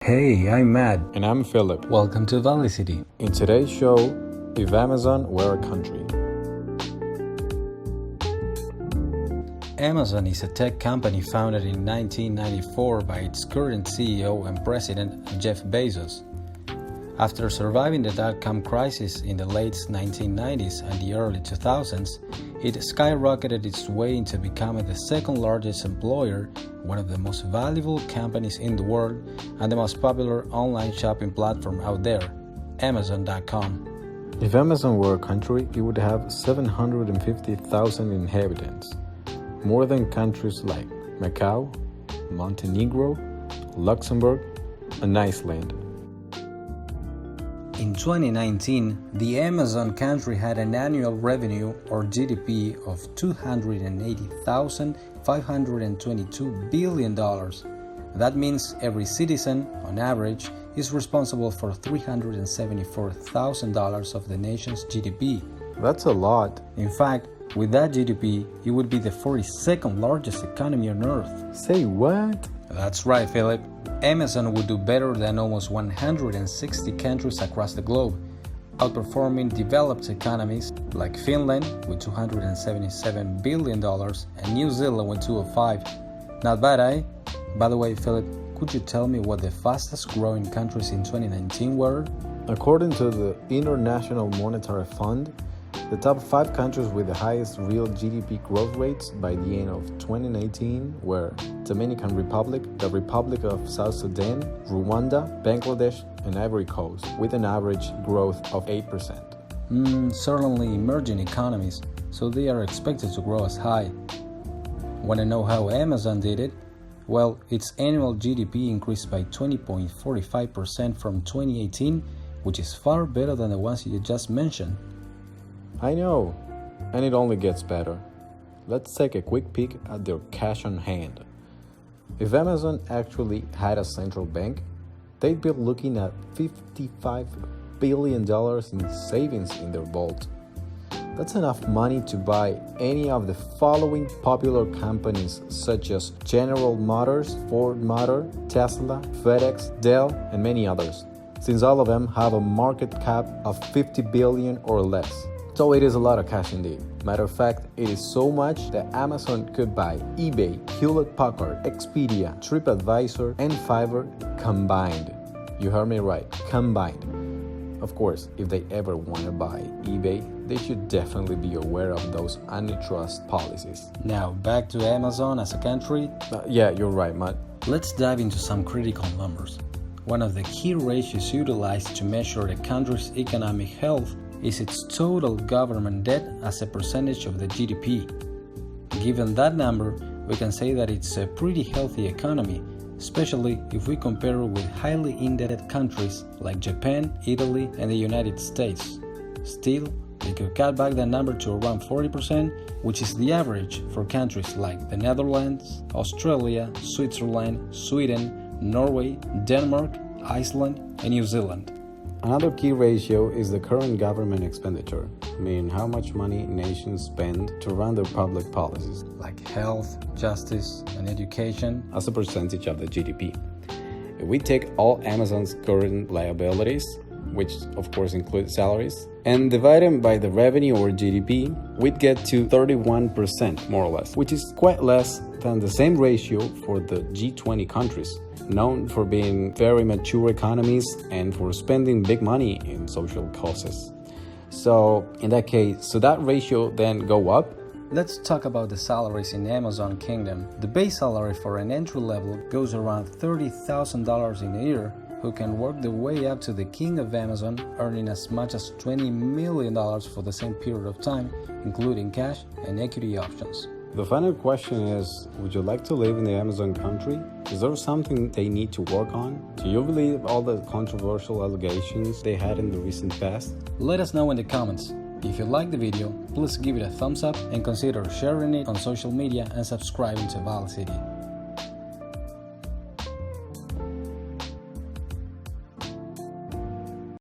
Hey, I'm Matt. And I'm Philip. Welcome to ValiCity. In today's show, if Amazon were a country. Amazon is a tech company founded in 1994 by its current CEO and president, Jeff Bezos. After surviving the dot-com crisis in the late 1990s and the early 2000s, it skyrocketed its way into becoming the second largest employer, one of the most valuable companies in the world, and the most popular online shopping platform out there, Amazon.com. If Amazon were a country, it would have 750,000 inhabitants, more than countries like Macau, Montenegro, Luxembourg, and Iceland. In 2019, the Amazon country had an annual revenue or GDP of $280,522 billion. That means every citizen, on average, is responsible for $374,000 of the nation's GDP. That's a lot. In fact, with that GDP, it would be the 42nd largest economy on Earth. Say what? That's right, Philip. Amazon would do better than almost 160 countries across the globe, outperforming developed economies like Finland with $277 billion and New Zealand with $205. Not bad, eh? By the way, Philip, could you tell me what the fastest growing countries in 2019 were? According to the International Monetary Fund, the top 5 countries with the highest real GDP growth rates by the end of 2019 were Dominican Republic, the Republic of South Sudan, Rwanda, Bangladesh, and Ivory Coast, with an average growth of 8%. Certainly emerging economies, so they are expected to grow as high. Want to know how Amazon did it? Well, its annual GDP increased by 20.45% from 2018, which is far better than the ones you just mentioned. I know, and it only gets better. Let's take a quick peek at their cash on hand. If Amazon actually had a central bank, they'd be looking at $55 billion in savings in their vault. That's enough money to buy any of the following popular companies such as General Motors, Ford Motor, Tesla, FedEx, Dell, and many others, since all of them have a market cap of $50 billion or less. So it is a lot of cash indeed. Matter of fact, it is so much that Amazon could buy eBay, Hewlett-Packard, Expedia, TripAdvisor, and Fiverr combined. You heard me right, combined. Of course, if they ever want to buy eBay, they should definitely be aware of those antitrust policies. Now, back to Amazon as a country. Yeah, you're right, Matt. Let's dive into some critical numbers. One of the key ratios utilized to measure a country's economic health is its total government debt as a percentage of the GDP. Given that number, we can say that it's a pretty healthy economy, especially if we compare it with highly indebted countries like Japan, Italy, and the United States. Still, we could cut back that number to around 40%, which is the average for countries like the Netherlands, Australia, Switzerland, Sweden, Norway, Denmark, Iceland, and New Zealand. Another key ratio is the current government expenditure, meaning how much money nations spend to run their public policies, like health, justice, and education, as a percentage of the GDP. If we take all Amazon's current liabilities, which of course include salaries, and divide them by the revenue or GDP, we'd get to 31% more or less, which is quite less than the same ratio for the G20 countries, known for being very mature economies and for spending big money in social causes. So in that case, so that ratio then go up? Let's talk about the salaries in Amazon Kingdom. The base salary for an entry level goes around $30,000 in a year, who can work their way up to the king of Amazon, earning as much as $20 million for the same period of time, including cash and equity options. The final question is, would you like to live in the Amazon country? Is there something they need to work on? Do you believe all the controversial allegations they had in the recent past? Let us know in the comments. If you liked the video, please give it a thumbs up and consider sharing it on social media and subscribing to ValiCity.